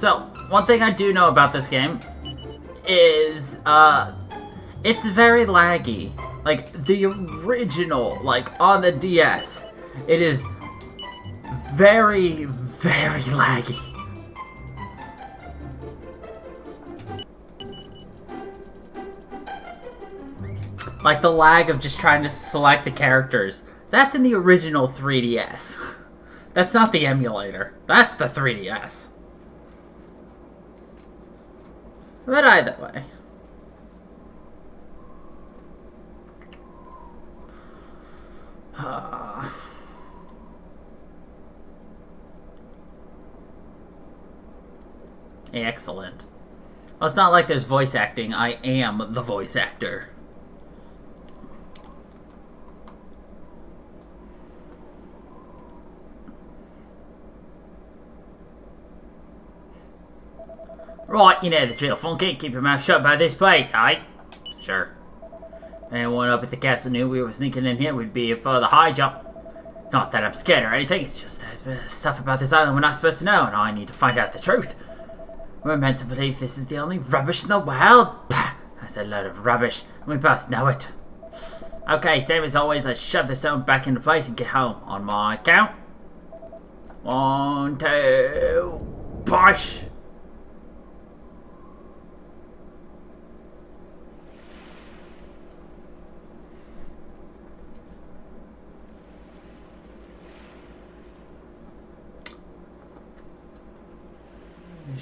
So, one thing I do know about this game is, it's very laggy. Like, the original, like, on the DS, it is very, very laggy. Like, the lag of just trying to select the characters. That's in the original 3DS. That's not the emulator. That's the 3DS. But either way. Excellent. Well, it's not like there's voice acting. I am the voice actor. Right, you know the drill, Funky. Keep your mouth shut about this place, eh? Sure. Anyone up at the castle knew we were sneaking in here, we'd be for the high jump. Not that I'm scared or anything, it's just there's stuff about this island we're not supposed to know, and I need to find out the truth. We're meant to believe this is the only rubbish in the world. Pah! That's a load of rubbish, and we both know it. Okay, same as always, let's shove the stone back into place and get home. On my count. 1, 2, push!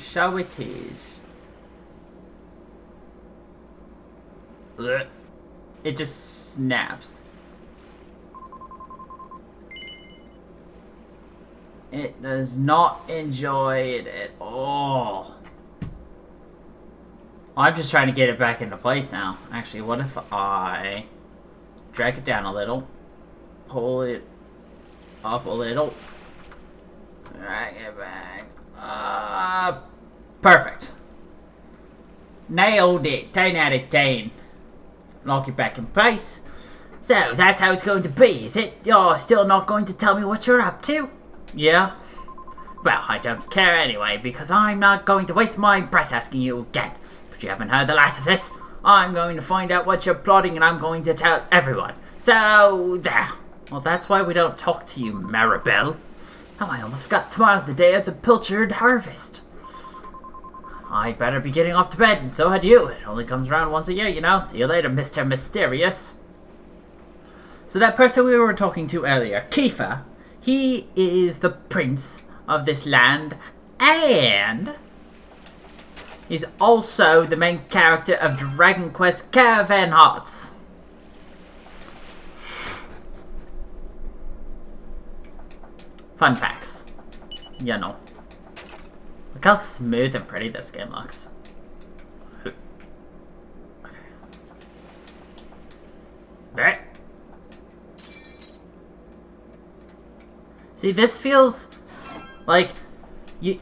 So it is. Blech. It just snaps. It does not enjoy it at all. I'm just trying to get it back into place now. Actually, what if I drag it down a little, pull it up a little, drag it back. Perfect. Nailed it. 10 out of 10. Lock it back in place. So, that's how it's going to be, is it? You're still not going to tell me what you're up to? Yeah? Well, I don't care anyway, because I'm not going to waste my breath asking you again. But you haven't heard the last of this. I'm going to find out what you're plotting, and I'm going to tell everyone. So, there. Well, that's why we don't talk to you, Maribel. Oh, I almost forgot. Tomorrow's the day of the pilchard harvest. I'd better be getting off to bed, and so had you. It only comes around once a year, you know. See you later, Mr. Mysterious. So that person we were talking to earlier, Kiefer, he is the prince of this land, and he's also the main character of Dragon Quest Caravan Hearts. Fun facts. You know. Look how smooth and pretty this game looks. Okay. See, this feels like you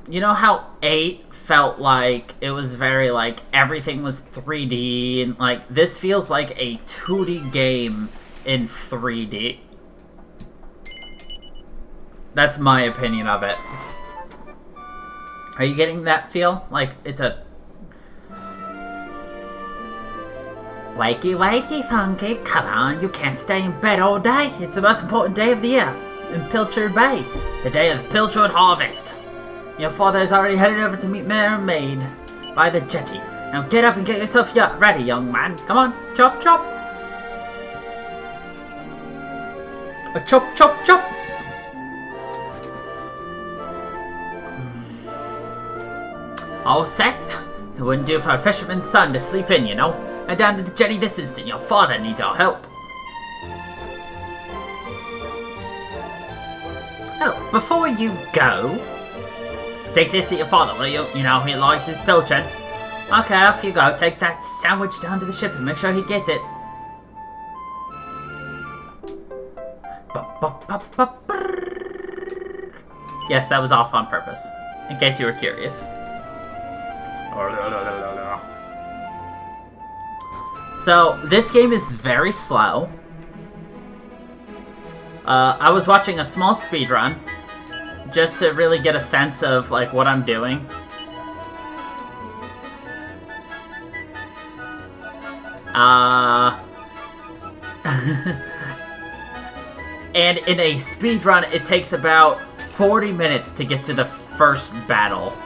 know how 8 felt like it was very like everything was 3D, and like this feels like a 2D game in 3D. That's my opinion of it. Are you getting that feel? Like, it's a... Wakey, wakey, Funky. Come on, you can't stay in bed all day. It's the most important day of the year in Pilchard Bay. The day of the Pilchard Harvest. Your father has already headed over to meet Mare Maid by the jetty. Now get up and get yourself ready, young man. Come on, chop, chop. Chop, chop, chop. All set? It wouldn't do for a fisherman's son to sleep in, you know. Head down to the jetty this instant. Your father needs our help. Oh, before you go, take this to your father, will you? You know, he likes his pilchards. Okay, off you go. Take that sandwich down to the ship and make sure he gets it. Yes, that was off on purpose, in case you were curious. So, this game is very slow. I was watching a small speedrun just to really get a sense of, like, what I'm doing. And in a speedrun, it takes about 40 minutes to get to the first battle.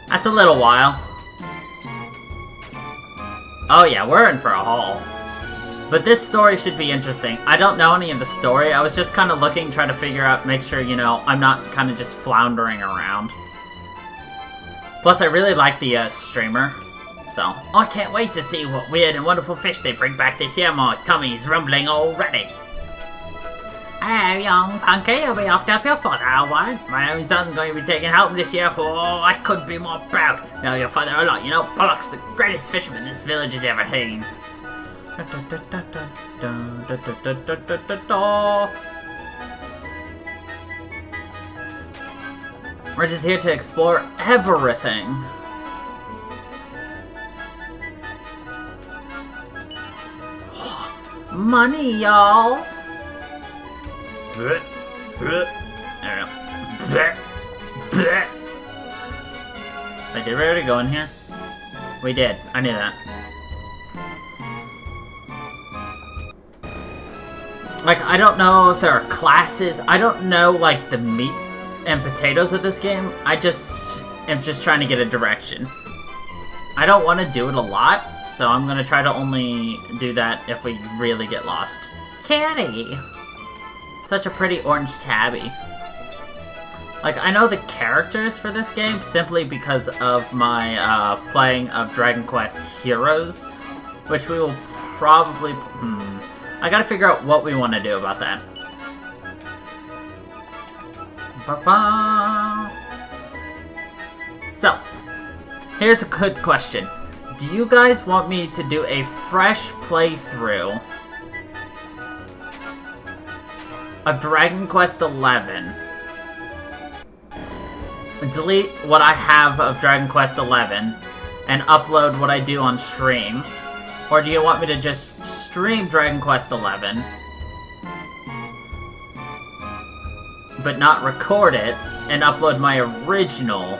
That's a little while. Oh yeah, we're in for a haul. But this story should be interesting. I don't know any of the story. I was just kind of looking, trying to figure out, make sure, you know, I'm not kind of just floundering around. Plus, I really like the streamer. So, I can't wait to see what weird and wonderful fish they bring back this year. My tummy's rumbling already. Hello, young Punky. You'll be off to help your father, alright? My own son's going to be taking help this year. Oh, I couldn't be more proud. You know your father a lot. You know, Pollock's the greatest fisherman this village has ever seen. We're just here to explore everything. Money, y'all. I don't know. Wait, did we already go in here? We did. I knew that. Like, I don't know if there are classes. I don't know, like, the meat and potatoes of this game. I just am just trying to get a direction. I don't want to do it a lot, so I'm going to try to only do that if we really get lost. Kitty! Such a pretty orange tabby. Like, I know the characters for this game simply because of my playing of Dragon Quest Heroes, which we will probably... I gotta figure out what we want to do about that. So, here's a good question. Do you guys want me to do a fresh playthrough of Dragon Quest XI? Delete what I have of Dragon Quest XI and upload what I do on stream? Or do you want me to just stream Dragon Quest XI, but not record it, and upload my original?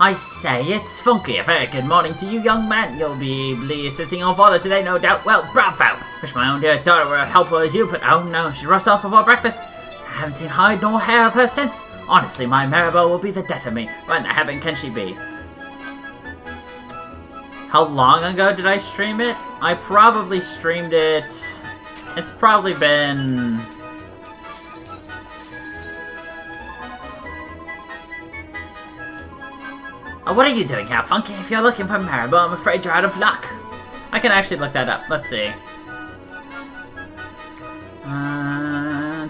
I say, it's Funky. A very good morning to you, young man. You'll be assisting your father today, no doubt. Well, bravo! Wish my own dear daughter were as helpful as you, but oh no, she rushed off before breakfast. I haven't seen hide nor hair of her since. Honestly, my Maribel will be the death of me. What in the heaven can she be? How long ago did I stream it? I probably streamed it... It's probably been... Oh, what are you doing here, Funky? If you're looking for Maribel, I'm afraid you're out of luck. I can actually look that up. Let's see.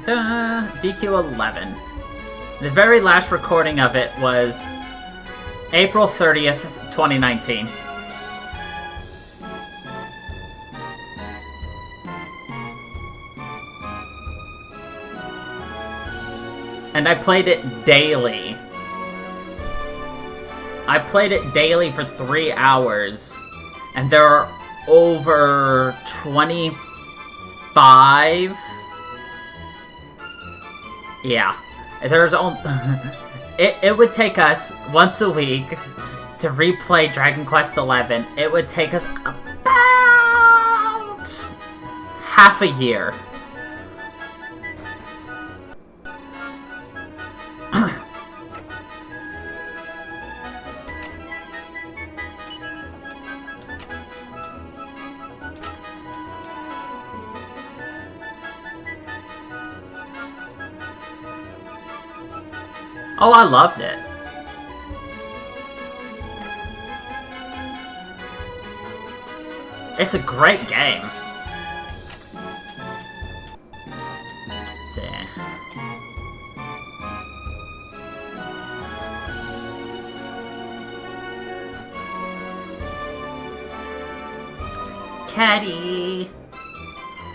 DQ11. The very last recording of it was April 30th, 2019. And I played it daily. I played it daily for 3 hours. And there are over 25... Yeah. There's only... it would take us once a week to replay Dragon Quest XI. It would take us about half a year. Oh, I loved it. It's a great game. Let's see. Caddy.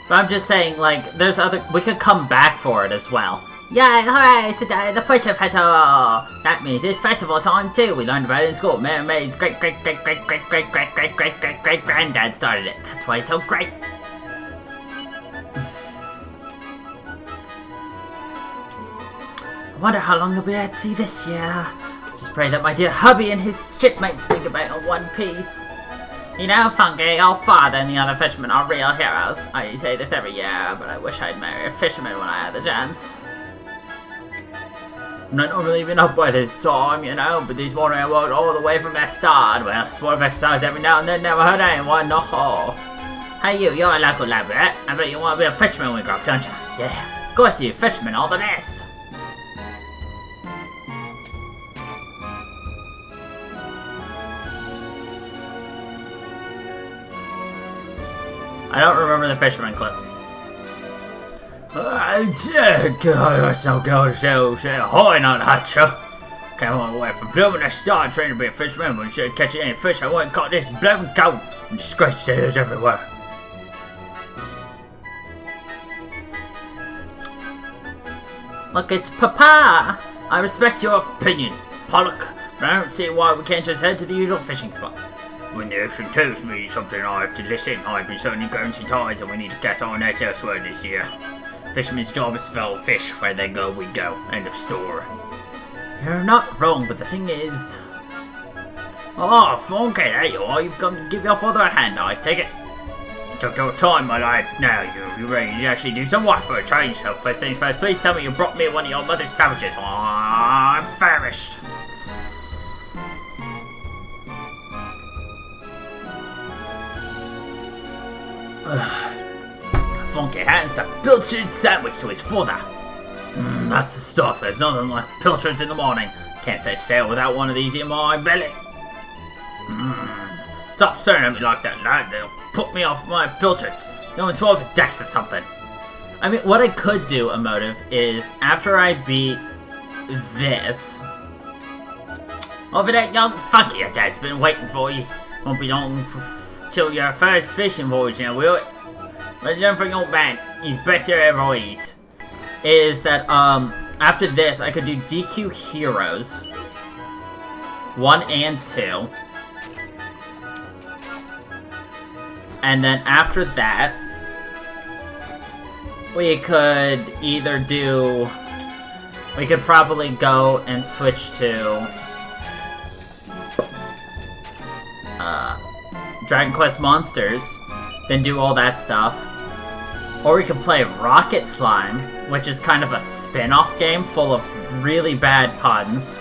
But I'm just saying, like, there's other... We could come back for it as well. Yay, hooray, today the Preacher Festival! That means it's festival time too. We learned about it in school. Mermaid's great-great-great-great-great-great-great-great-great-great-granddad started it. That's why it's so great. I wonder how long he'll be at sea this year. Just pray that my dear hubby and his shipmates think about in one piece. You know, Funky, our father and the other fishermen are real heroes. I say this every year, but I wish I'd marry a fisherman when I had the chance. I'm not normally even up by this time, you know, but this morning I walked all the way from that start. Well, sport of exercise every now and then, never hurt anyone, no. Hey you're a local lad, right? I bet you want to be a fisherman when we grow up, don't you? Yeah, of course you, fishermen, all the best. I don't remember the fisherman clip. Let's not go so ahoy, not hotcha. Came all the way from blooming I started training to be a fisherman. When instead of catching any fish, I went and caught this blooming cow and disgraced sailors everywhere. Look, it's Papa! I respect your opinion, Pollock, but I don't see why we can't just head to the usual fishing spot. When the ocean tells me something, I have to listen. I've been certainly going to tides and we need to cast our nets elsewhere this year. Fisherman's job is to follow fish. Where they go, we go. End of story. You're not wrong, but the thing is... Oh, Funky, there you are. You've come to give your father a hand, I take it. You took your time, my lad. Now, you're ready to actually do some work for a change. So, first things first, please tell me you brought me one of your mother's sandwiches. Oh, I'm famished. Funky hands the pilchard sandwich to his father. That's the stuff. There's nothing like pilchards in the morning. Can't say sail without one of these in my belly. Stop staring at me like that, lad. They'll put me off my pilchards. Go and swallow the decks or something. I mean, what I could do, Emotive, is after I beat this... Over that young Funky, your dad's been waiting for you. Won't be long till your first fishing voyage now, will it? But learn from your man, he's best there ever is. Is that, after this, I could do DQ Heroes 1 and 2. And then after that, we could either do... We could probably go and switch to... Dragon Quest Monsters, then do all that stuff. Or we could play Rocket Slime, which is kind of a spin-off game full of really bad puns.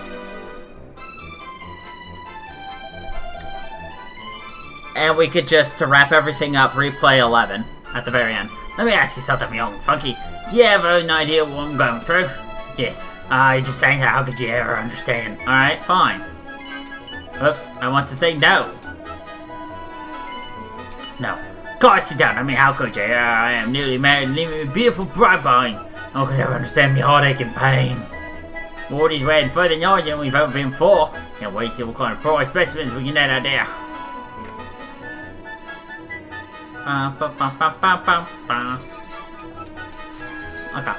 And we could just, to wrap everything up, replay 11 at the very end. Let me ask you something, young Funky. Do you have an idea what I'm going through? Yes. You're just saying that, how could you ever understand? Alright, fine. Oops, I want to say no. No. Guys, sit down. I mean, how could you? I am newly married and leaving me a beautiful bride behind. How could you ever understand me heartache and pain? Wardy's waiting further than you than we've ever been before. Can't wait to see what kind of prize specimens we can get out there. Okay.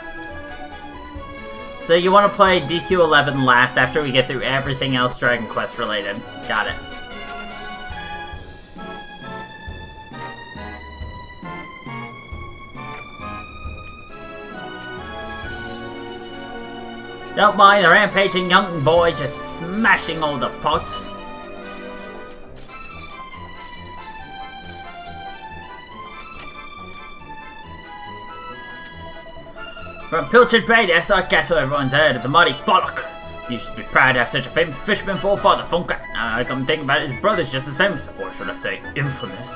So you want to play DQ11 last after we get through everything else Dragon Quest related. Got it. Don't mind the rampaging young boy just smashing all the pots. From Pilchard Bay to Essar Castle, everyone's heard of the mighty Pollock. You should be proud to have such a famous fisherman forefather, Funker. Now I come thinking about it, his brother's just as famous, or should I say, infamous.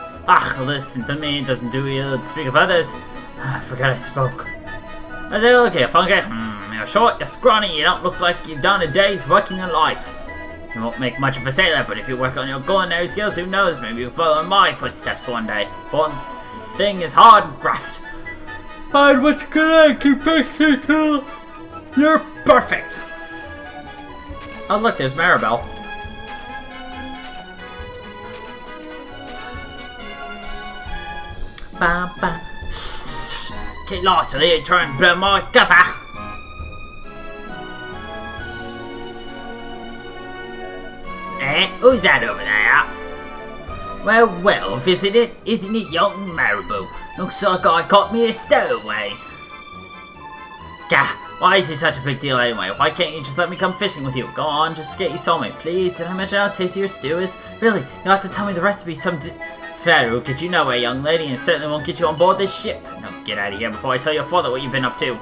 Listen to me, it doesn't do ill to speak of others. I forgot I spoke. I say, look here, Funker. You're short, you're scrawny, you don't look like you've done a day's working in life. You won't make much of a sailor, but if you work on your culinary skills, who knows, maybe you'll follow in my footsteps one day. One thing is hard graft. And what can I keep to? You're perfect. Oh look, there's Maribel. Get lost, will you? Try and blow my cover. Eh? Who's that over there? Well, well, isn't it, young Marabou? Looks like I caught me a stowaway. Gah, why is it such a big deal anyway? Why can't you just let me come fishing with you? Go on, just get you soulmate, please. Did I mention how tasty your stew is? Really, you'll have to tell me the recipe That'll get you nowhere, young lady, and certainly won't get you on board this ship. Now get out of here before I tell your father what you've been up to.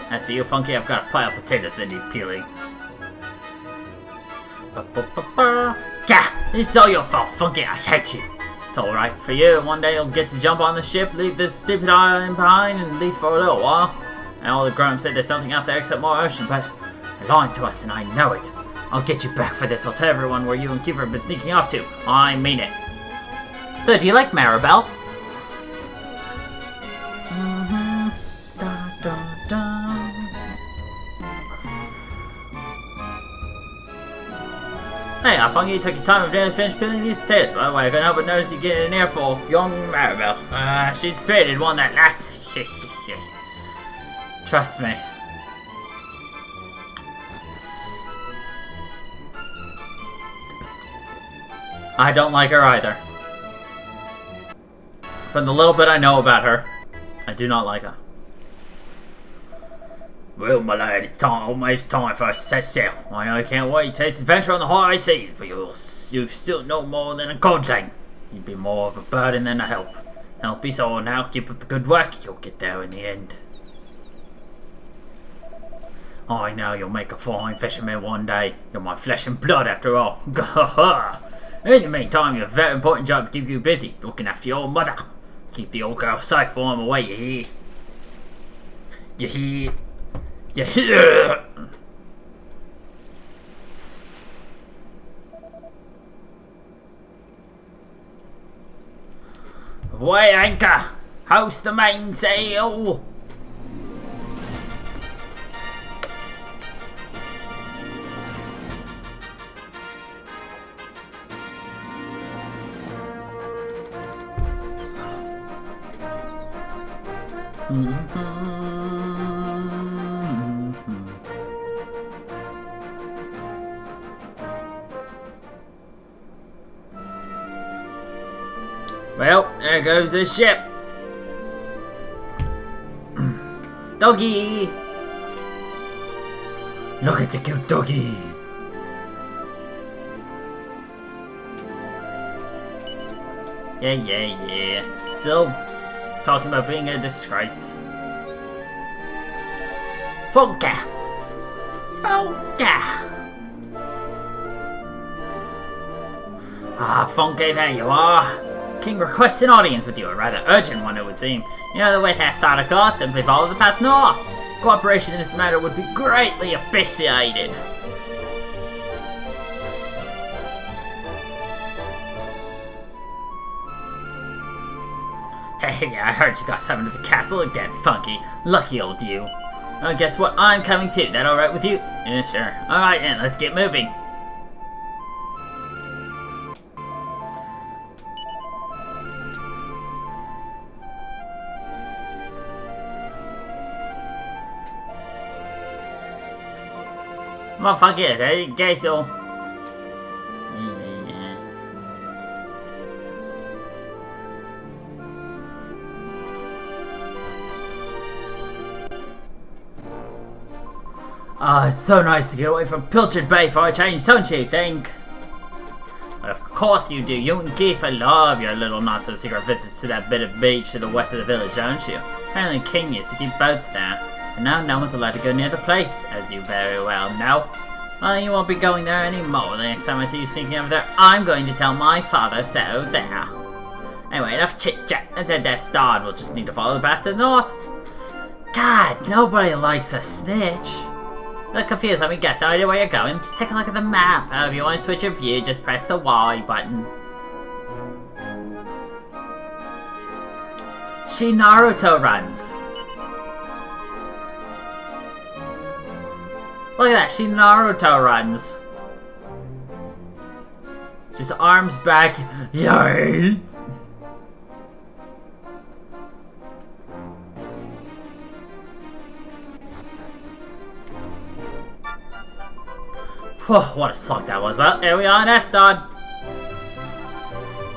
As for you, Funky, I've got a pile of potatoes that need peeling. Gah! This is all your fault, Funky. I hate you. It's alright for you. One day you'll get to jump on the ship, leave this stupid island behind, and at least for a little while. And all the grown-ups say there's nothing out there except more ocean, but they're lying to us, and I know it. I'll get you back for this. I'll tell everyone where you and Keeper have been sneaking off to. I mean it. So, do you like Maribel? Hey, I found you took your time of day to finish peeling these potatoes. By the way, I couldn't help but notice you getting an earful of young Maribel. She's spirited one that lasts. Trust me. I don't like her either. From the little bit I know about her, I do not like her. Well, my lad, it's almost time for us to set sail. I know you can't wait to taste adventure on the high seas, but you've still no more than a godsend. You'd be more of a burden than a help. Help be so now, keep up the good work, you'll get there in the end. I know you'll make a fine fisherman one day. You're my flesh and blood after all. In the meantime, you have a very important job to keep you busy, looking after your mother. Keep the old girl safe for him away, you hear? You hear? You hear? Weigh anchor! Hoist the mainsail! Well, there goes the ship. Doggy! Look at the cute doggy. Yeah. So, talking about being a disgrace. Funka! Ah, Funky, there you are. King requests an audience with you, a rather urgent one, it would seem. You know the way they started to go, simply follow the path north. Cooperation in this matter would be greatly appreciated. Hey, I heard you got summoned to the castle again, Funky. Lucky old you. Well, guess what? I'm coming too. That alright with you? Yeah, sure. Alright then, let's get moving. Motherfucker, I didn't guess so. Ah, it's so nice to get away from Pilchard Bay for a change, don't you think? But of course you do. You and Kiefer love your little not-so-secret visits to that bit of beach to the west of the village, don't you? Apparently King used to keep boats there, and now no one's allowed to go near the place, as you very well know. Well, you won't be going there anymore. The next time I see you sneaking over there, I'm going to tell my father so there. Anyway, enough chit-chat. Let's head there starred. We'll just need to follow the path to the north. God, nobody likes a snitch. Look confused, let me guess. No idea where you're going? Just take a look at the map. If you want to switch your view, just press the Y button. She Naruto runs. Look at that, she Naruto runs. Just arms back. Yay! Whew, what a slog that was. Well, here we are in Estod.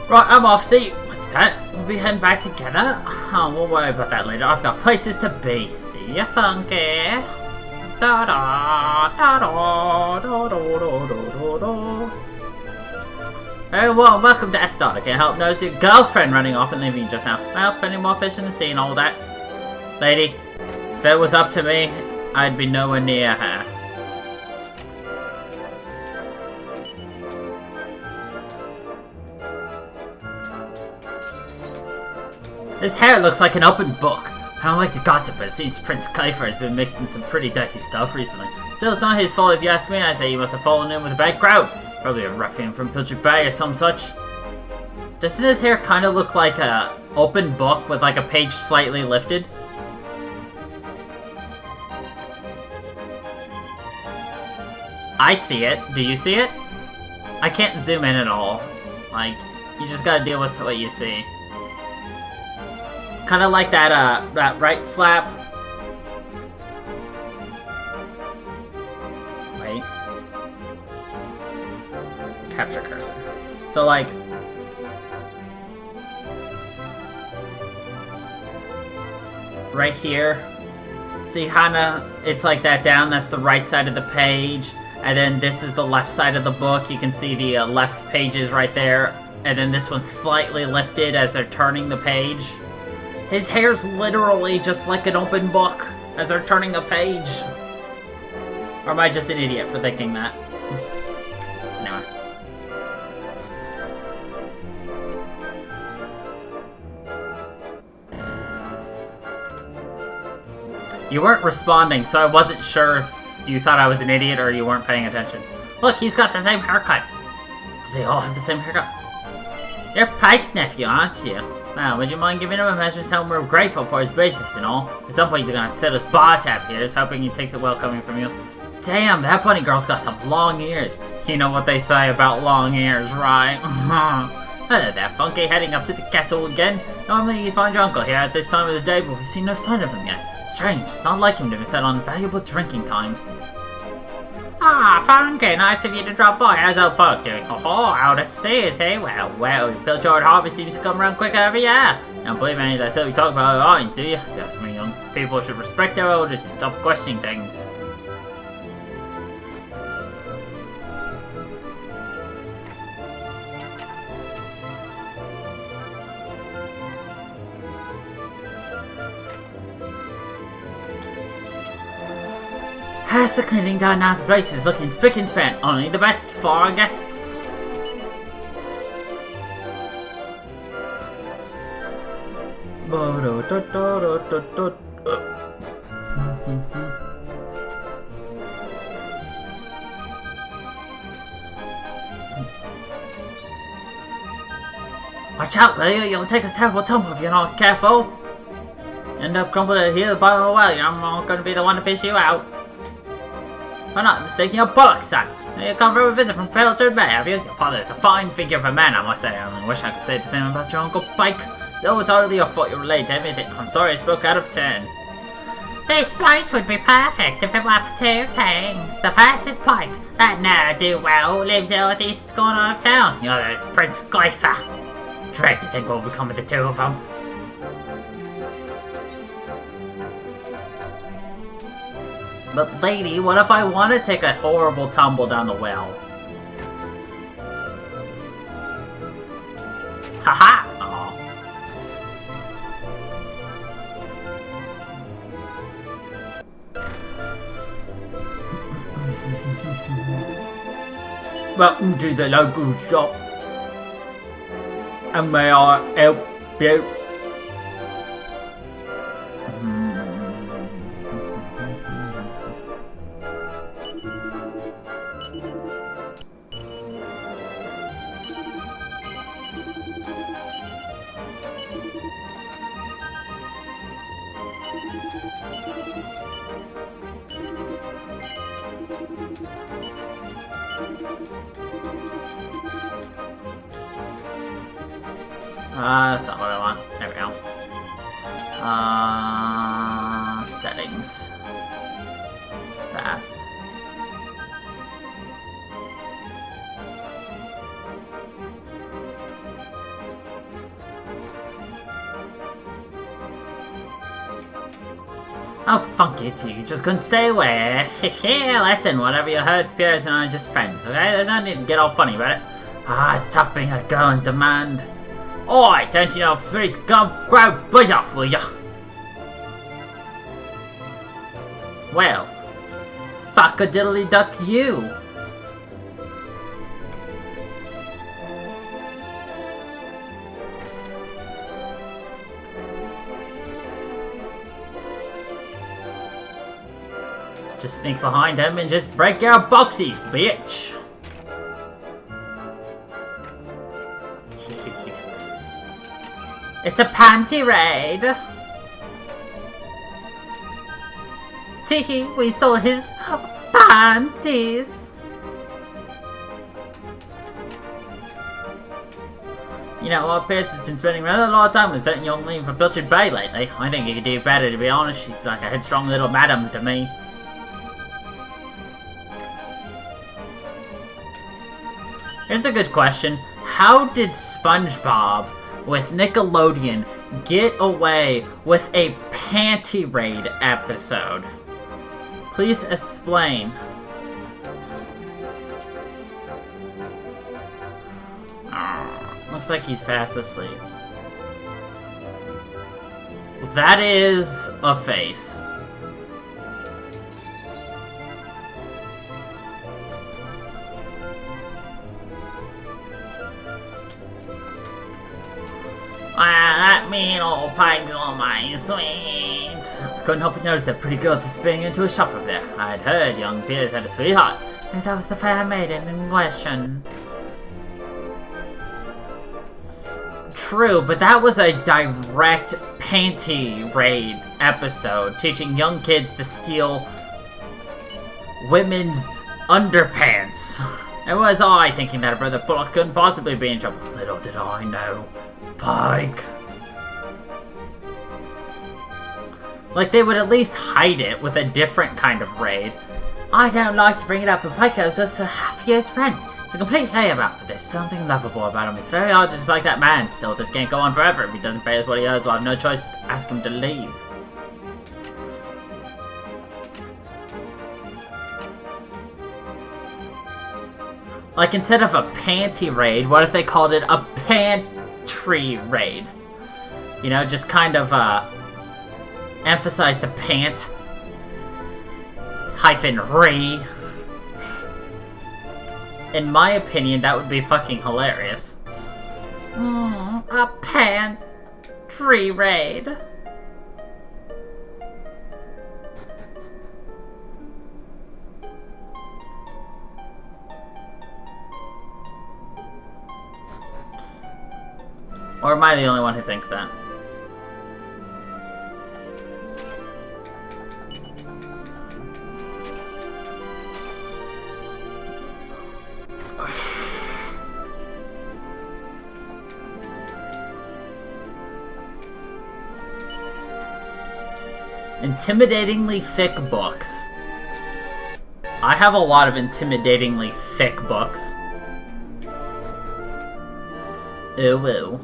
Right, I'm off. See, what's that? We'll be heading back together? Oh, we'll worry about that later. I've got places to be. See ya, Funky. Da da da da da da da da da. Hey, well, welcome to Estod. I can't help notice your girlfriend running off and leaving you just now. Well, plenty more fish in the sea and all that. Lady, if it was up to me, I'd be nowhere near her. His hair looks like an open book. I don't like to gossip, but it seems Prince Kiefer has been mixing some pretty dicey stuff recently. Still, it's not his fault if you ask me. I say he must have fallen in with a bad crowd. Probably a ruffian from Pilchard Bay or some such. Doesn't his hair kind of look like a open book with like a page slightly lifted? I see it. Do you see it? I can't zoom in at all. Like, you just gotta deal with what you see. Kind of like that right flap. Wait. Capture cursor. So like, right here. See, kinda, it's like that down. That's the right side of the page, and then this is the left side of the book. You can see the left pages right there, and then this one's slightly lifted as they're turning the page. His hair's literally just like an open book as they're turning a page. Or am I just an idiot for thinking that? Anyway. You weren't responding, so I wasn't sure if you thought I was an idiot or you weren't paying attention. Look, he's got the same haircut. They all have the same haircut. You're Pike's nephew, aren't you? Now, would you mind giving him a message to tell him we're grateful for his business and all? At some point, he's gonna have to set his bar tab here, so hoping he takes it well coming from you. Damn, that bunny girl's got some long ears. You know what they say about long ears, right? Hello there, Funky, heading up to the castle again. Normally you find your uncle here at this time of the day, but we've seen no sign of him yet. Strange, it's not like him to miss out on valuable drinking time. Ah, Funky, nice of you to drop by. How's old Buck doing? Oh, out at sea, is he? Well, Pilchard Harvey seems to come around quick every year. Don't believe any of that stuff you talk about online, do you? If you ask me, young people should respect their elders and stop questioning things. How's the cleaning done now? The place is looking spick and span. Only the best for our guests. Watch out, will you? You'll take a terrible tumble if you're not careful. End up crumpling here by the well. I'm not going to be the one to fish you out. I'm not mistaking your bollocks, son. You come from a visit from Pilchard Bay, have you? Your father is a fine figure of a man, I must say. I wish I could say the same about your Uncle Pike. So it's hardly your fault you're related to him, is it? I'm sorry I spoke out of turn. This place would be perfect if it were for two things. The first is Pike, that ne'er-do-well who lives in the northeast corner of town. The other is Prince Kiefer. Dread to think what will become of the two of them. But lady, what if I want to take a horrible tumble down the well? Haha! Aw. Welcome to the local shop. And may I help you? That's not what I want. There we go. Settings. Fast. Oh, fuck it, you just couldn't stay away. Listen, whatever you heard, Piers and I are just friends, okay? There's no need to get all funny about it. It's tough being a girl in demand. Oi, don't you know, please come grab buzz off, will ya? Well, fuck a diddly duck you. Just sneak behind him and just break your boxies, bitch! It's a panty raid! Teehee, we stole his panties! You know what, Pierce has been spending rather a lot of time with a certain young lady from Pilchard Bay lately. I think he could do better, to be honest. She's like a headstrong little madam to me. Here's a good question. How did SpongeBob with Nickelodeon get away with a panty raid episode? Please explain. Looks like he's fast asleep. That is a face. That mean old pike's on my sweets. Couldn't help but notice that pretty girl disappearing into a shop over there. I'd heard young Piers had a sweetheart, and that was the fair maiden in question. True, but that was a direct panty raid episode, teaching young kids to steal women's underpants. It was I thinking that a brother Bullock couldn't possibly be in trouble. Little did I know. Pike. Like, they would at least hide it with a different kind of raid. I don't like to bring it up, but Pike was just a happiest friend. It's a complete layabout, but there's something lovable about him. It's very hard to dislike that man. Still, this can't go on forever. If he doesn't pay us what he owes, we'll have no choice but to ask him to leave. Like, instead of a panty raid, what if they called it a pantry raid? You know, just kind of, emphasize the pant hyphen re. In my opinion, that would be fucking hilarious. A pantry raid. Or am I the only one who thinks that? Intimidatingly thick books. I have a lot of intimidatingly thick books. Ooh, ooh.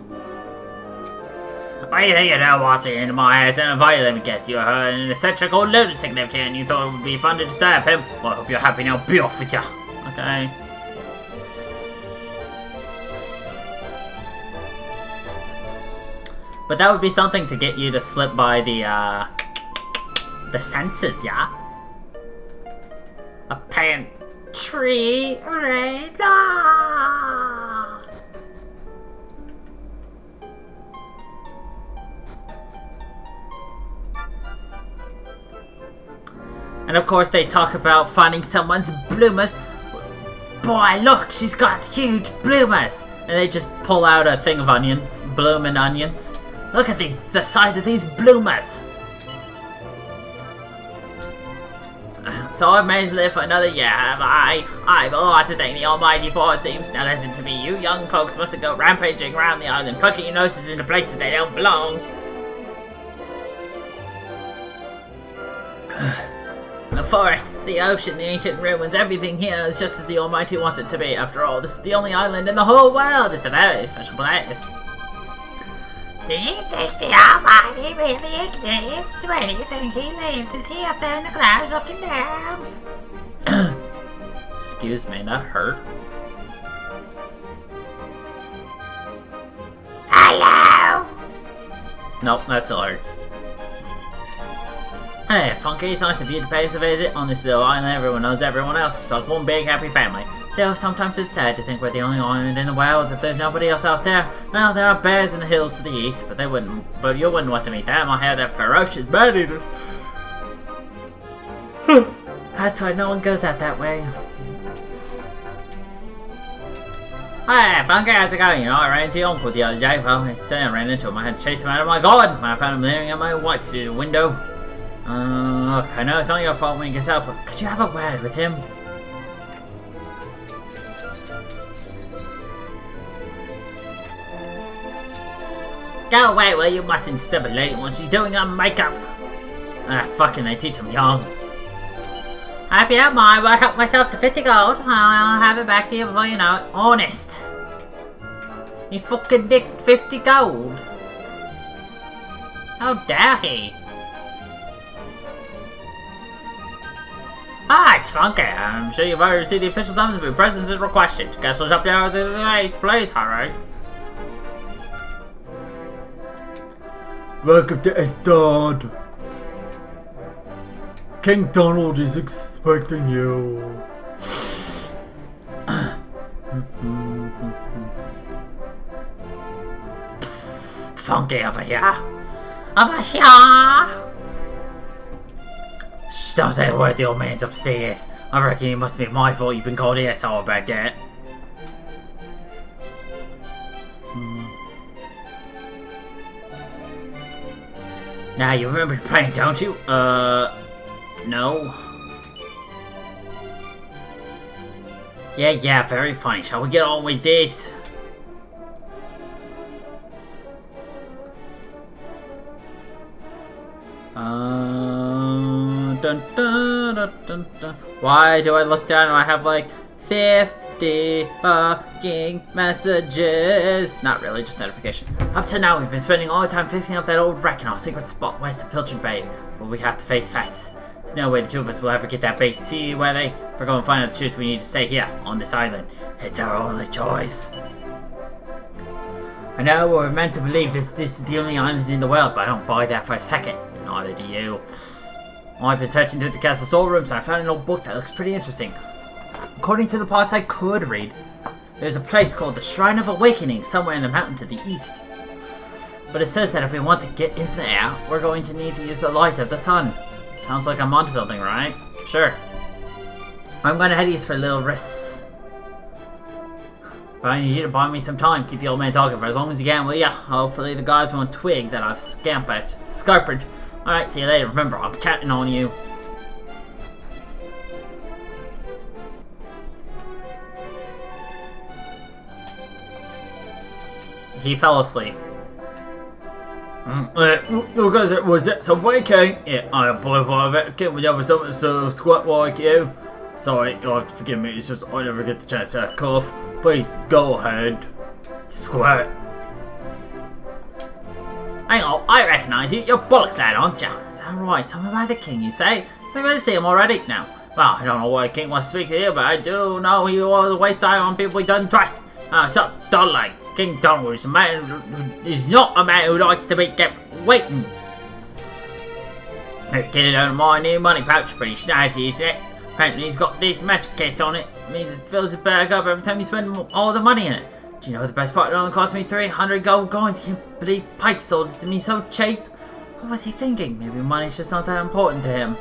What do you think you know, Watson? Into my eyes and invited them to guess you're an eccentric old lunatic lived here and you thought it would be fun to disturb him? Well, I hope you're happy now. Be off with ya. Okay. But that would be something to get you to slip by the senses, yeah? A pantry raid. Ah! And of course they talk about finding someone's bloomers. Boy, look, she's got huge bloomers. And they just pull out a thing of onions, bloomin' onions. Look at these, the size of these bloomers. So I've managed to live for another year, have I? I've a lot to thank the Almighty for, it seems. Now listen to me, you young folks mustn't go rampaging around the island, poking your noses into places they don't belong. The forests, the ocean, the ancient ruins, everything here is just as the Almighty wants it to be. After all, this is the only island in the whole world. It's a very special place. Do you think the Almighty really exists? Where do you think he lives? Is he up there in the clouds looking down? Excuse me, that hurt. Hello? Nope, that still hurts. Hey, Funky, it's nice of you to pay us a visit on this little island. Everyone knows everyone else. It's like one big happy family. So sometimes it's sad to think we're the only island in the world, that there's nobody else out there. Well, there are bears in the hills to the east, but you wouldn't want to meet them. I hear they're ferocious bird eaters. That's why no one goes out that way. Hey, Funky, how's it going? You know, I ran into your uncle the other day. Well, I say I ran into him. I had to chase him out of my garden when I found him leering at my wife through the window. Look, I know it's not your fault when he gets out, but could you have a word with him? Go away, will you? Mustn't stop a lady when she's doing her makeup. Ah, fucking they teach them young. If you don't mind, I'll help myself to 50 gold. I'll have it back to you before you know it. Honest. You fucking dick 50 gold. How dare he? Ah, it's Funky. I'm sure you've already received the official summons, but presence is requested. Guess we'll jump down with the rates, please, alright? Welcome to Estad. King Donald is expecting you. Psst, Funky over here. Over here! Shh, don't say a word, the old man's upstairs. I reckon it must be my fault you've been called here, so about that. Now, you remember playing, don't you? No. Yeah, very funny. Shall we get on with this? Dun, dun, dun, dun, dun. Why do I look down and I have like 50 fucking messages? Not really, just notifications. Up to now, we've been spending all the time fixing up that old wreck in our secret spot west of Pilchard Bay. But we have to face facts. There's no way the two of us will ever get that bait. See where they? If we're going to find out the truth, we need to stay here, on this island. It's our only choice. I know we're meant to believe this is the only island in the world, but I don't buy that for a second. Neither do you. I've been searching through the castle storerooms and I found an old book that looks pretty interesting. According to the parts I could read, there's a place called the Shrine of Awakening somewhere in the mountain to the east. But it says that if we want to get in there, we're going to need to use the light of the sun. Sounds like I'm onto something, right? Sure. I'm going to head east for a little rest. But I need you to buy me some time. Keep the old man talking for as long as you can, will ya? Hopefully the guards won't twig that I've scarpered. Alright, see you later. Remember, I'm counting on you. He fell asleep. Was it some waking? Yeah, I believe I've it. Can't we never something so squat like you? Sorry, you'll have to forgive me. It's just I never get the chance to cough. Please go ahead. Squirt. Hang on, I recognise you. You're Bollocks lad, aren't you? Is that right? Something about the king, you say? We better see him already. Now, well, I don't know why the king wants to speak to you, but I do know you always waste time on people he doesn't trust. Stop dawdling. King Donald is a man who is not a man who likes to be kept waiting. Get it out of my new money pouch. Pretty snazzy, isn't it? Apparently he's got this magic case on it. It means it fills his bag up every time you spend all the money in it. Do you know the best part? It only cost me 300 gold coins. You can't believe Pike sold it to me so cheap. What was he thinking? Maybe money's just not that important to him.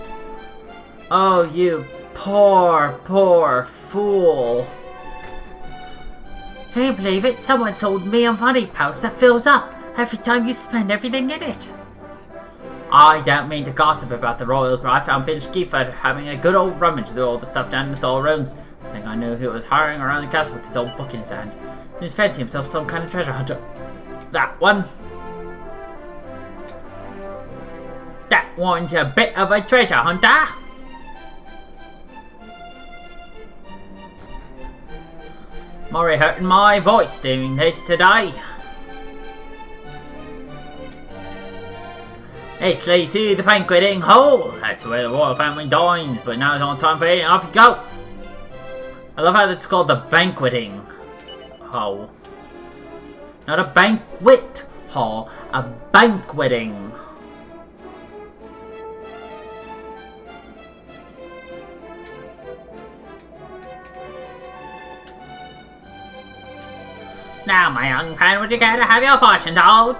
Oh, you poor fool. Can you believe it? Someone sold me a money pouch that fills up every time you spend everything in it. I don't mean to gossip about the royals, but I found Pinch Gifford having a good old rummage through all the stuff down in the storerooms. This thing I knew he was hurrying around the castle with his old book in his hand. He was fancying himself some kind of treasure hunter. That one. That one's a bit of a treasure hunter. I'm already hurting my voice doing this today. It's late to the banqueting hall. That's where the royal family dines, but now it's not time for eating. Off you go. I love how it's called the banqueting hall. Not a banquet hall, a banqueting. Now, my young friend, would you care to have your fortune told?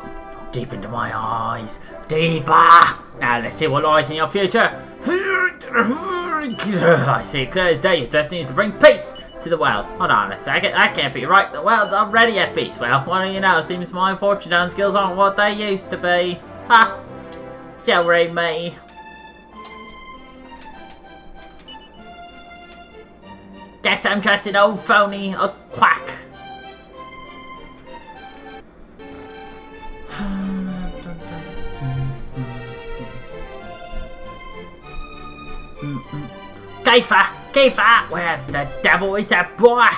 Deep into my eyes. Deeper! Now let's see what lies in your future. I see clear as day. Your destiny is to bring peace to the world. Hold on a second. That can't be right. The world's already at peace. Well, what do you know? Seems my fortune telling skills aren't what they used to be. Ha! Sorry, me. Guess I'm just an old phony, a quack. Kiefer! Where the devil is that boy?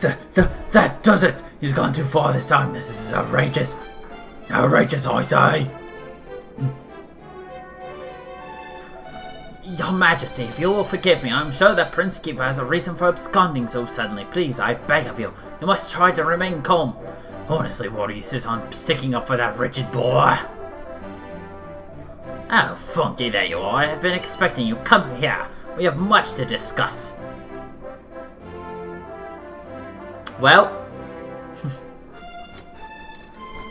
That does it! He's gone too far this time. This is outrageous. Outrageous, I say. Your Majesty, if you will forgive me, I'm sure that Prince Kiefer has a reason for absconding so suddenly. Please, I beg of you, you must try to remain calm. Honestly, what do you insist on sticking up for that wretched boy? Oh, Funky, there you are. I have been expecting you. Come here. We have much to discuss. Well,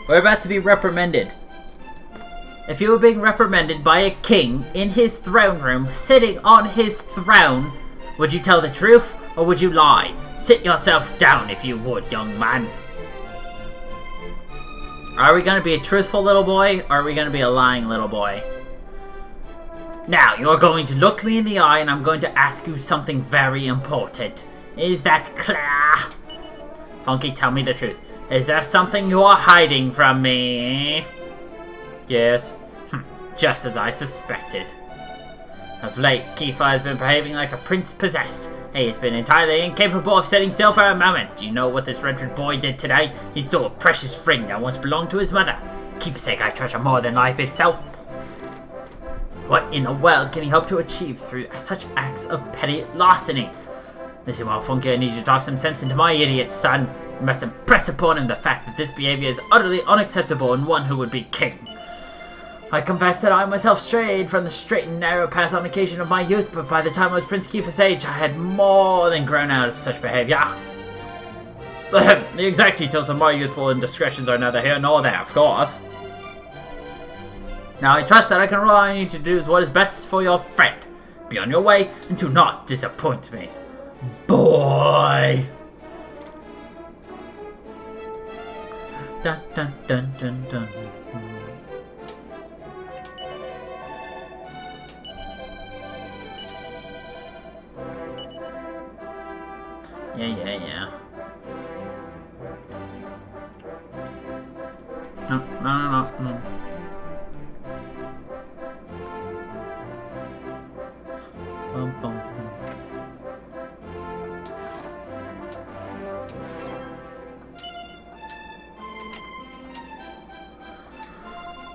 we're about to be reprimanded. If you were being reprimanded by a king in his throne room, sitting on his throne, would you tell the truth or would you lie? Sit yourself down if you would, young man. Are we going to be a truthful little boy or are we going to be a lying little boy? Now, you're going to look me in the eye and I'm going to ask you something very important. Is that clear? Funky, tell me the truth. Is there something you are hiding from me? Yes. Just as I suspected. Of late, Kiefer has been behaving like a prince possessed. He has been entirely incapable of setting still for a moment. Do you know what this wretched boy did today? He stole a precious ring that once belonged to his mother. Keepsake I treasure more than life itself. What in the world can he hope to achieve through such acts of petty larceny? Listen, well, Funky, I need you to talk some sense into my idiot son. You must impress upon him the fact that this behavior is utterly unacceptable in one who would be king. I confess that I myself strayed from the straight and narrow path on occasion of my youth, but by the time I was Prince Kiefer's age, I had more than grown out of such behavior. The exact details of my youthful indiscretions are neither here nor there, of course. Now I trust that I can rely on you to do what is best for your friend. Be on your way and do not disappoint me. Boy! Dun dun dun dun dun. Yeah. No. Bum.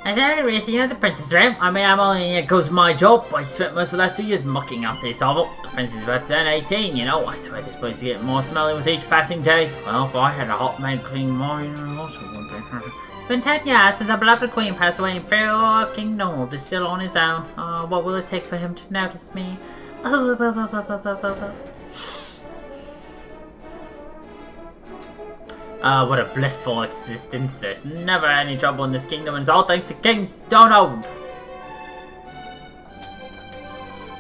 Is there any reason you're in the princess room? I mean, I'm only here because my job. I spent most of the last 2 years mucking up this hovel. The princess is about to turn 18, you know. I swear this place is getting more smelly with each passing day. Well, if I had a hot maid clean mine, I also would be. It's been 10 years since our beloved queen passed away, and poor King Nold is still on his own. What will it take for him to notice me? What a blissful existence. There's never any trouble in this kingdom, and it's all thanks to King Donald.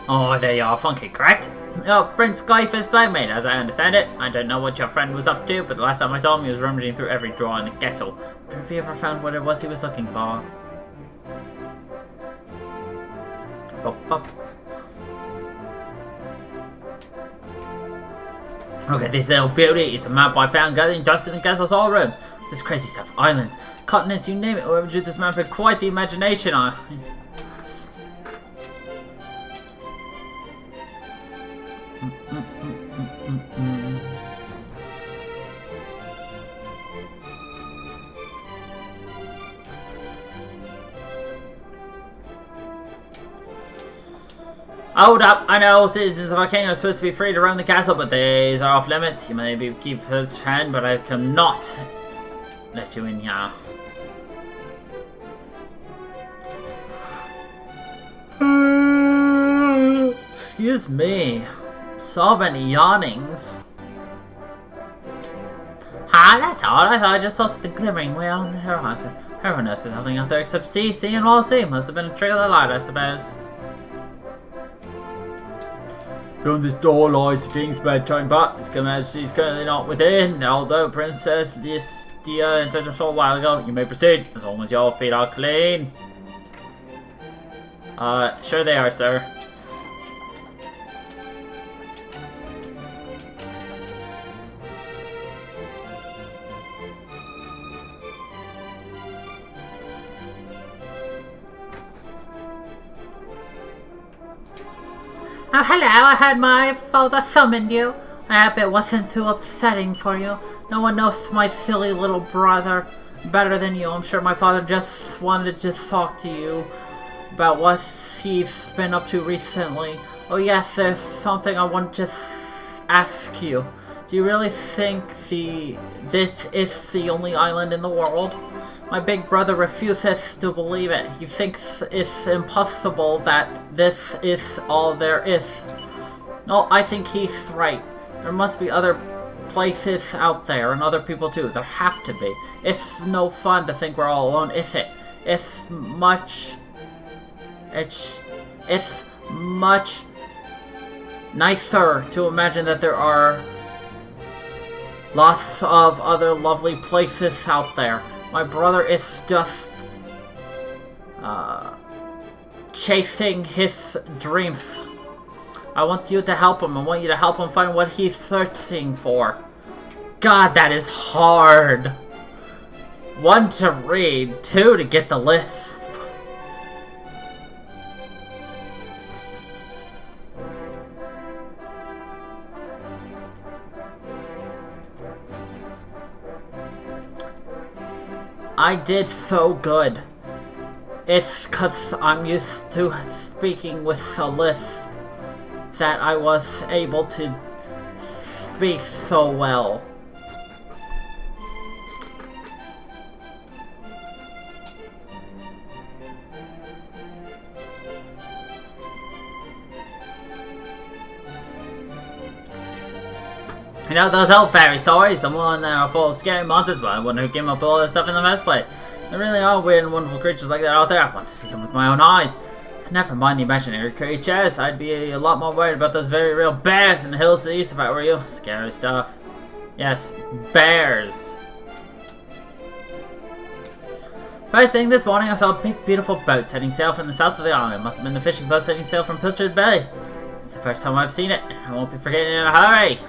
Oh, there you are, Funky, correct? Oh, Prince Kiefer's playmate, as I understand it. I don't know what your friend was up to, but the last time I saw him, he was rummaging through every drawer in the castle. Wonder if he ever found what it was he was looking for. Bop. Look at this little beauty. It's a map I found gathering dust in the castle's all around. This crazy stuff, islands, continents, you name it. Whoever drew this map had quite the imagination. Hold up, I know citizens of our kingdom are supposed to be free to roam the castle, but these are off limits. You may keep his hand, but I cannot let you in here. Excuse me. So many yawnings. That's odd. I thought I just saw something glimmering way out on the horizon. Everyone knows there's nothing out there except sea, and all sea. Must have been a trail of light, I suppose. Beyond this door lies the king's bedtime, but His Majesty is currently not within. Although Princess Listia entered a short while ago, you may proceed, as long as your feet are clean. Sure they are, sir. Oh, hello, I heard my father summoned you. I hope it wasn't too upsetting for you. No one knows my silly little brother better than you. I'm sure my father just wanted to talk to you about what he's been up to recently. Oh yes, there's something I want to ask you. Do you really think this is the only island in the world? My big brother refuses to believe it. He thinks it's impossible that this is all there is. No, I think he's right. There must be other places out there, and other people too. There have to be. It's no fun to think we're all alone, is it? It's much nicer to imagine that there are lots of other lovely places out there. My brother is just chasing his dreams. I want you to help him. I want you to help him find what he's searching for. God, that is hard. 1 to read, 2 to get the list. I did so good. It's 'cause I'm used to speaking with a lisp that I was able to speak so well. You know, those old fairy stories, the one that are full of scary monsters, but I wonder who came up with all this stuff in the first place. There really are weird and wonderful creatures like that out there. I want to see them with my own eyes. But never mind the imaginary creatures. I'd be a lot more worried about those very real bears in the hills to the east if I were you. Scary stuff. Yes, bears. First thing this morning, I saw a big, beautiful boat setting sail from the south of the island. It must have been the fishing boat setting sail from Pilchard Bay. It's the first time I've seen it. I won't be forgetting it in a hurry.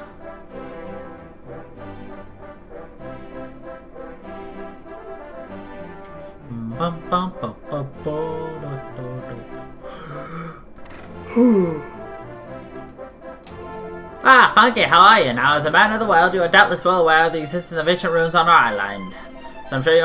Ah, Funky, how are you? Now, as a man of the world, you are doubtless well aware of the existence of ancient ruins on our island. So I'm sure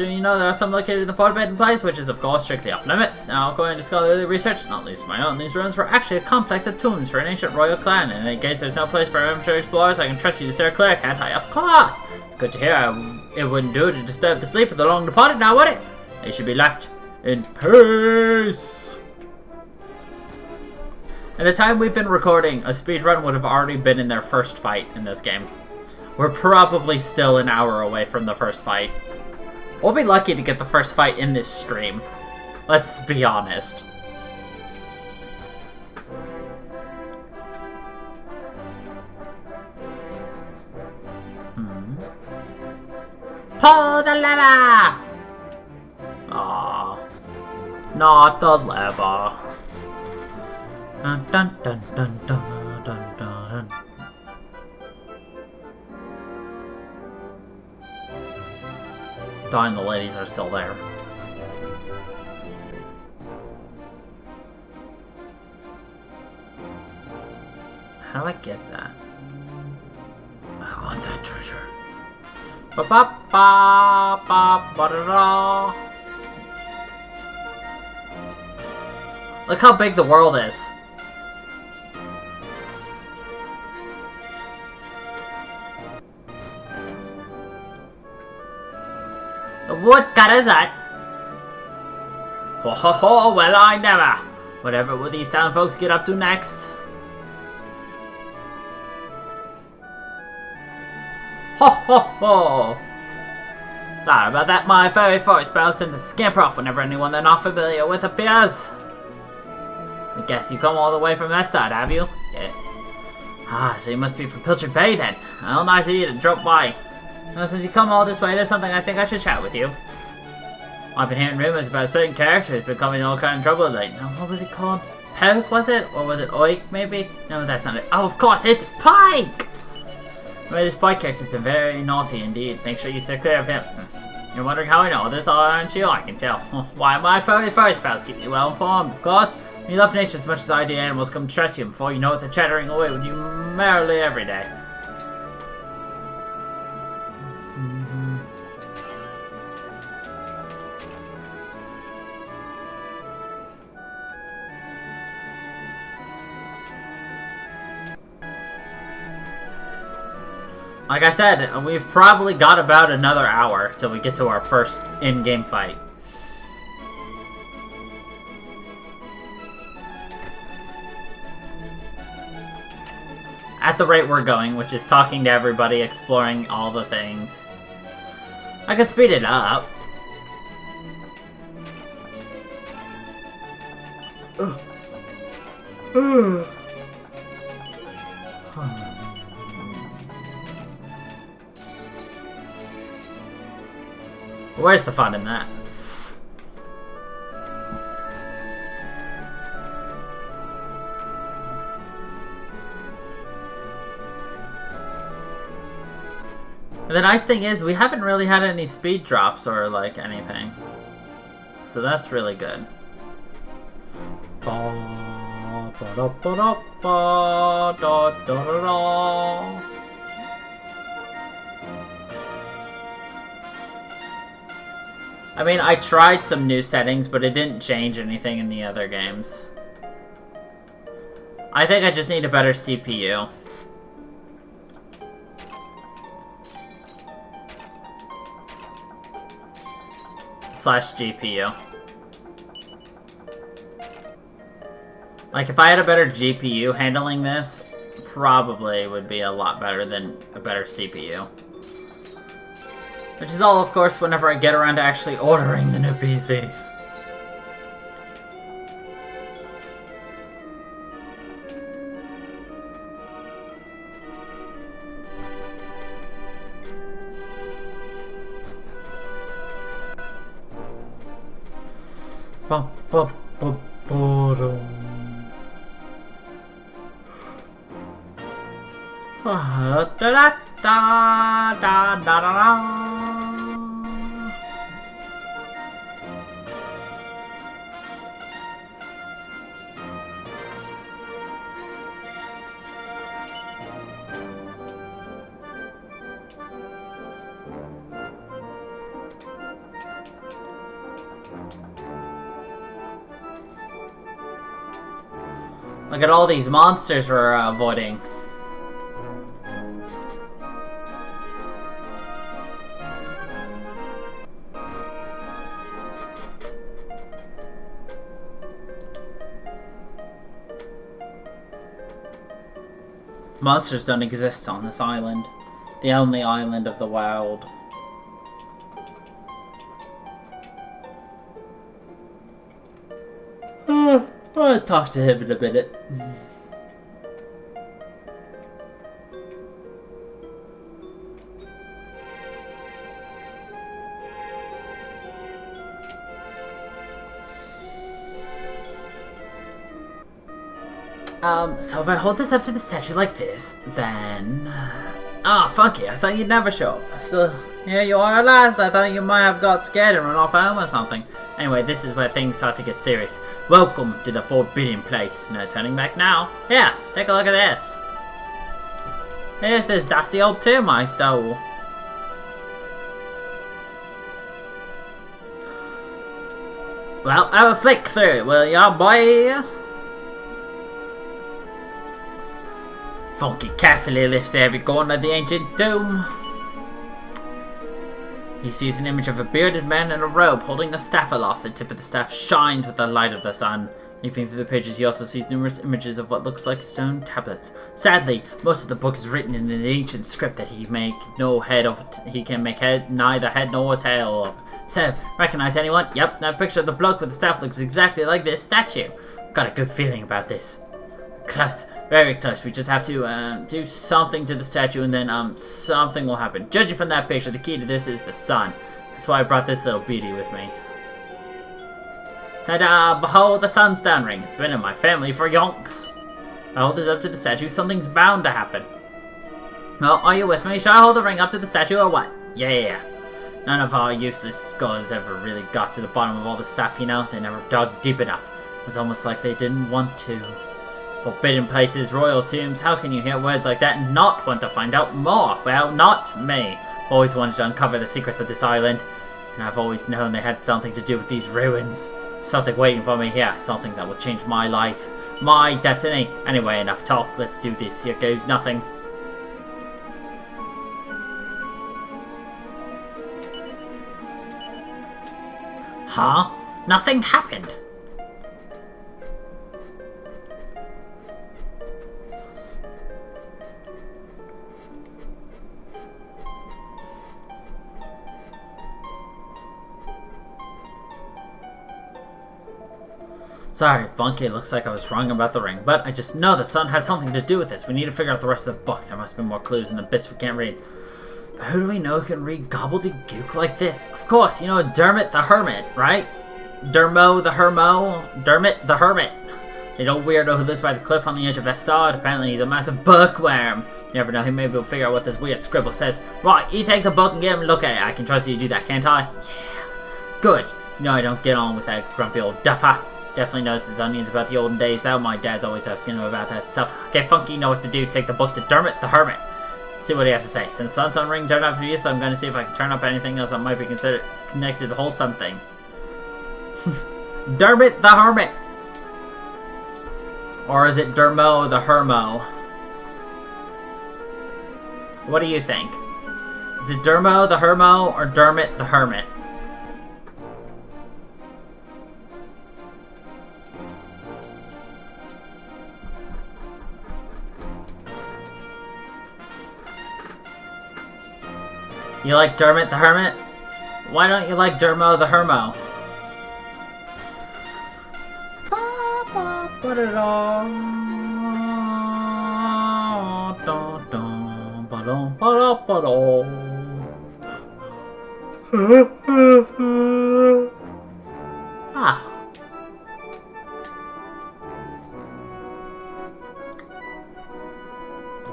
you know there are some located in the forbidden place, which is of course strictly off limits. Now, according to scholarly research, not least my own, these ruins were actually a complex of tombs for an ancient royal clan. And in case there's no place for amateur explorers, I can trust you to steer clear, can't I? Of course! It's good to hear. It wouldn't do to disturb the sleep of the long departed, now would it? They should be left in peace. At the time we've been recording, a speedrun would have already been in their first fight in this game. We're probably still an hour away from the first fight. We'll be lucky to get the first fight in this stream. Let's be honest. Pull the lever! Aww. Not the lever. Dun dun dun dun dun dun dun. Darn, the ladies are still there. How do I get that? I want that treasure. Ba ba ba ba ba da da. Look how big the world is. woodcutter's hut. Ho ho ho, well I never. Whatever will these town folks get up to next? Ho ho ho! Sorry about that, my fairy forest spells tend to scamper off whenever anyone they're not familiar with appears. I guess you come all the way from that side, have you? Yes. Ah, so you must be from Pilchard Bay then. Well, nice of you to drop by. Well, since you come all this way, there's something I think I should chat with you. I've been hearing rumors about a certain character who's been coming in all kind of trouble lately. Now, what was it called? Poke, was it? Or was it Oik, maybe? No, that's not it. Oh, of course, it's Pike! Well, this Pike character's been very naughty indeed. Make sure you stay clear of him. You're wondering how I know this, aren't you? I can tell. Why, my fairy forest pals keep you well informed, of course. You love nature as much as I do, animals come to trust you. Before you know it, they're chattering away with you merrily every day. Like I said, we've probably got about another hour till we get to our first in-game fight. At the rate we're going, which is talking to everybody, exploring all the things. I could speed it up. Where's the fun in that? And the nice thing is, we haven't really had any speed drops or, like, anything. So that's really good. I mean, I tried some new settings, but it didn't change anything in the other games. I think I just need a better CPU. Slash GPU. Like, if I had a better GPU handling this, probably would be a lot better than a better CPU. Which is all, of course, whenever I get around to actually ordering the new PC. Bum, bum, bum, bum. Da da da da da da. Look at all these monsters we're avoiding. Monsters don't exist on this island. The only island of the world. I'll talk to him in a minute. So if I hold this up to the statue like this, then... Ah, Funky, I thought you'd never show up. So, here you are at last. I thought you might have got scared and run off home or something. Anyway, this is where things start to get serious. Welcome to the forbidden place. No turning back now. Here, take a look at this. Here's this dusty old tomb I stole. Well, have a flick through it, will ya, boy? Funky carefully lifts the heavy corner of the ancient tomb. He sees an image of a bearded man in a robe holding a staff aloft. The tip of the staff shines with the light of the sun. Leafing through the pages, he also sees numerous images of what looks like stone tablets. Sadly, most of the book is written in an ancient script that he can make neither head nor tail of. So, recognize anyone? Yep, that picture of the bloke with the staff looks exactly like this statue. Got a good feeling about this. Close, very close. We just have to do something to the statue and then something will happen. Judging from that picture, the key to this is the sun. That's why I brought this little beauty with me. Ta-da! Behold the sunstone ring. It's been in my family for yonks. I hold this up to the statue. Something's bound to happen. Well, are you with me? Shall I hold the ring up to the statue or what? Yeah. None of our useless scholars ever really got to the bottom of all the stuff, you know? They never dug deep enough. It was almost like they didn't want to. Forbidden places, royal tombs. How can you hear words like that and not want to find out more? Well, not me. I've always wanted to uncover the secrets of this island. And I've always known they had something to do with these ruins. Something waiting for me here, something that will change my life, my destiny. Anyway, enough talk, let's do this. Here goes nothing. Huh? Nothing happened. Sorry, Funky, it looks like I was wrong about the ring, but I just know the sun has something to do with this. We need to figure out the rest of the book. There must be more clues in the bits we can't read. But who do we know who can read gobbledygook like this? Of course, you know Dermot the Hermit, right? Dermot the Hermit. The old weirdo who lives by the cliff on the edge of Vestard. Apparently he's a massive bookworm. You never know, he maybe will figure out what this weird scribble says. Right, you take the book and get him a look at it. I can trust you to do that, can't I? Yeah. Good. You know I don't get on with that grumpy old duffer. Definitely knows his onions about the olden days, though. My dad's always asking him about that stuff. Okay, Funky, you know what to do. Take the book to Dermot the Hermit. See what he has to say. Since the Sunstone Ring turned up for you, so I'm going to see if I can turn up anything else that might be considered connected to the whole sun thing. Dermot the Hermit. Or is it Dermo the Hermo? What do you think? Is it Dermo the Hermo or Dermot the Hermit? You like Dermot the Hermit? Why don't you like Dermo the Hermo? Ah.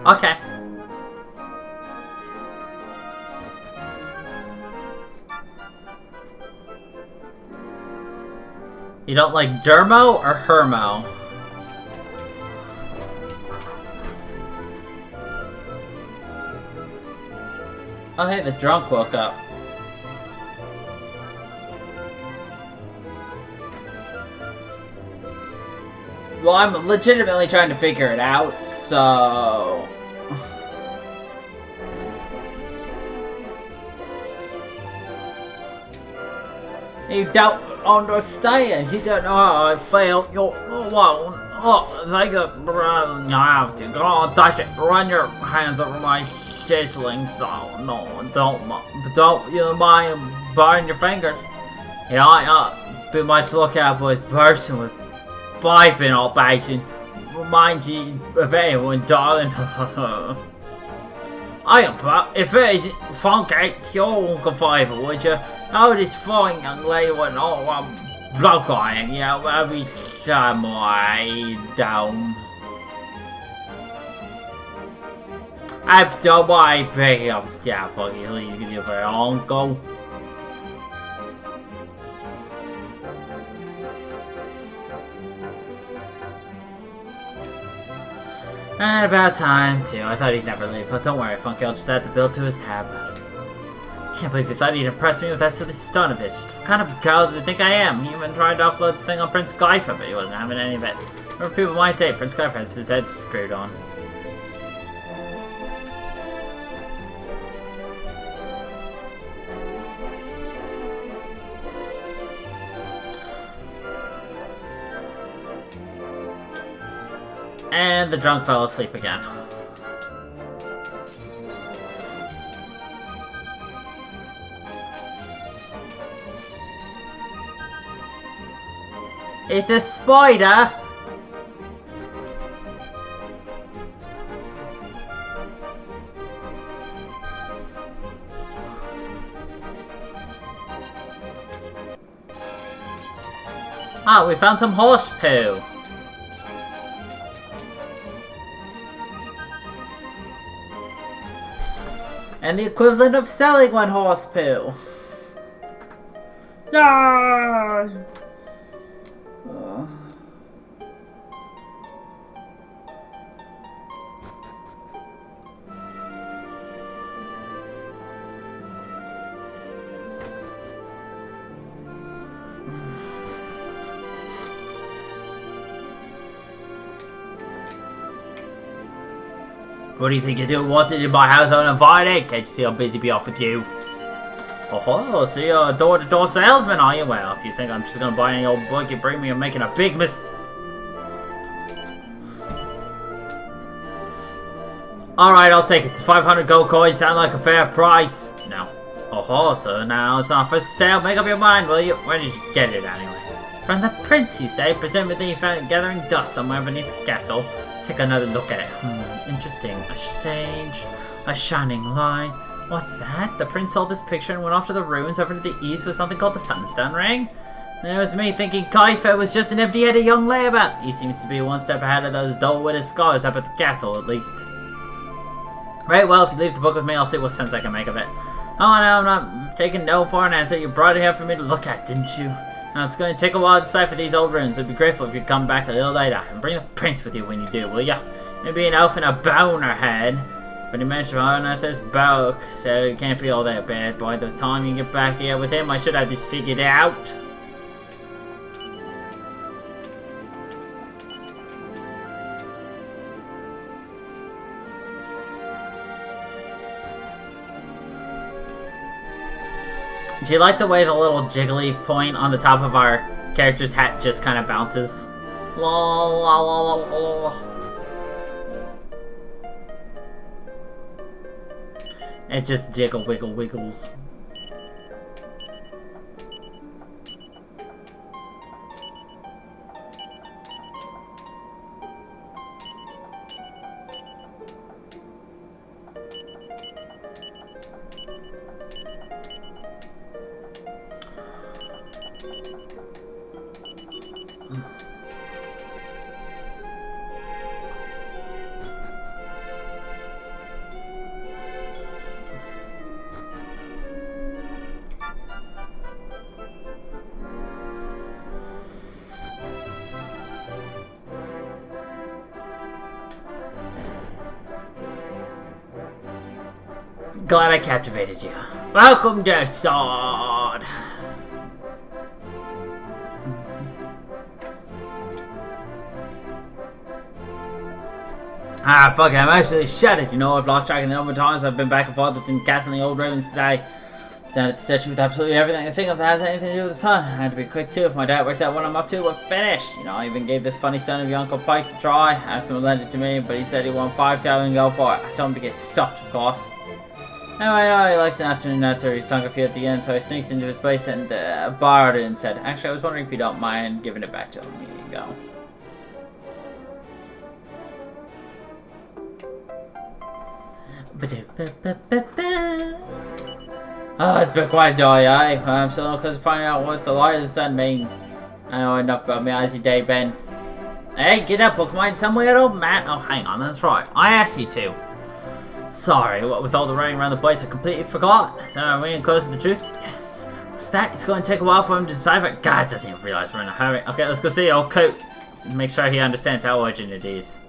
Okay. You don't like Dermo or Hermo? Oh hey, the drunk woke up. Well, I'm legitimately trying to figure it out, so... You don't understand. You don't know how I feel. You're alone. Oh, take it. You have to. Go on, touch it. Run your hands over my sizzling soul. No, don't you mind burn your fingers. You might not be much look at, but a person with piping or passion reminds you of anyone, darling. I am, if it isn't Funky, your Uncle Favor, would you? Oh, this fine young lady went all bloke iron, yeah, maybe some way down. Up to my big of yeah, fucking leave you for uncle. And about time, too. I thought he'd never leave. But don't worry, Funky, I'll just add the bill to his tab. Can't believe you thought he'd impress me with that silly stunt of his. What kind of girl does he think I am? He even tried to offload the thing on Prince Guyfer, but he wasn't having any of it. Or people might say Prince Guyfer has his head screwed on. And the drunk fell asleep again. It's a spider! Ah, we found some horse poo. And the equivalent of selling one horse poo. No! What do you think you're doing? What's it in my house uninvited? Can't you see how busy be off with you? Oh, so you're a door-to-door salesman, are you? Well, if you think I'm just gonna buy any old book you bring me, you're making a big Alright, I'll take it. It's 500 gold coins. Sound like a fair price. No. Oh, so now it's not for sale. Make up your mind, will you? Where did you get it anyway? From the prince, you say? Presumably you found it gathering dust somewhere beneath the castle. Take another look at it. Interesting. A sage, a shining light. What's that? The prince saw this picture and went off to the ruins over to the east with something called the Sunstone Ring. And it was me thinking Kaifa was just an empty-headed young layabout. He seems to be one step ahead of those dull-witted scholars up at the castle, at least. Right, well, if you leave the book with me, I'll see what sense I can make of it. Oh, no, I'm not taking no for an answer. You brought it here for me to look at, didn't you? Now, it's going to take a while to decipher these old runes. I'd be grateful if you'd come back a little later. And bring the prince with you when you do, will ya? Maybe an elf in a boner head. But he managed to unearth this book, so it can't be all that bad. By the time you get back here with him, I should have this figured out. Do you like the way the little jiggly point on the top of our character's hat just kind of bounces? Lol, lol, lol, lol. It just jiggle, wiggle, wiggles. Glad I captivated you. Welcome, Death Sword! Ah, fuck it, I'm actually shattered. You know, I've lost track of the number of times I've been back and forth between the castle and the old ruins today. Down at the statue with absolutely everything I think of that has anything to do with the sun. I had to be quick too. If my dad works out what I'm up to, we're finished. You know, I even gave this funny son of your Uncle Pikes a try. Asked him to lend it to me, but he said he wanted 5,000 gold for it. I told him to get stuffed, of course. Anyway, no, he likes an afternoon after he sunk a few at the end, so I sneaked into his place and borrowed it and said, actually, I was wondering if you don't mind giving it back to him. Here you go. Oh, it's been quite a day, eh? I'm still close to finding out what the light of the sun means. I know enough about my icy day, Ben. Hey, get that book of mine somewhere, old man. Oh, hang on, that's right. I asked you to. Sorry, what with all the running around the place, I completely forgot. So are we getting close to the truth? Yes. What's that? It's going to take a while for him to decipher. God, doesn't even realize we're in a hurry. Okay, let's go see old coat. So make sure he understands how urgent it is.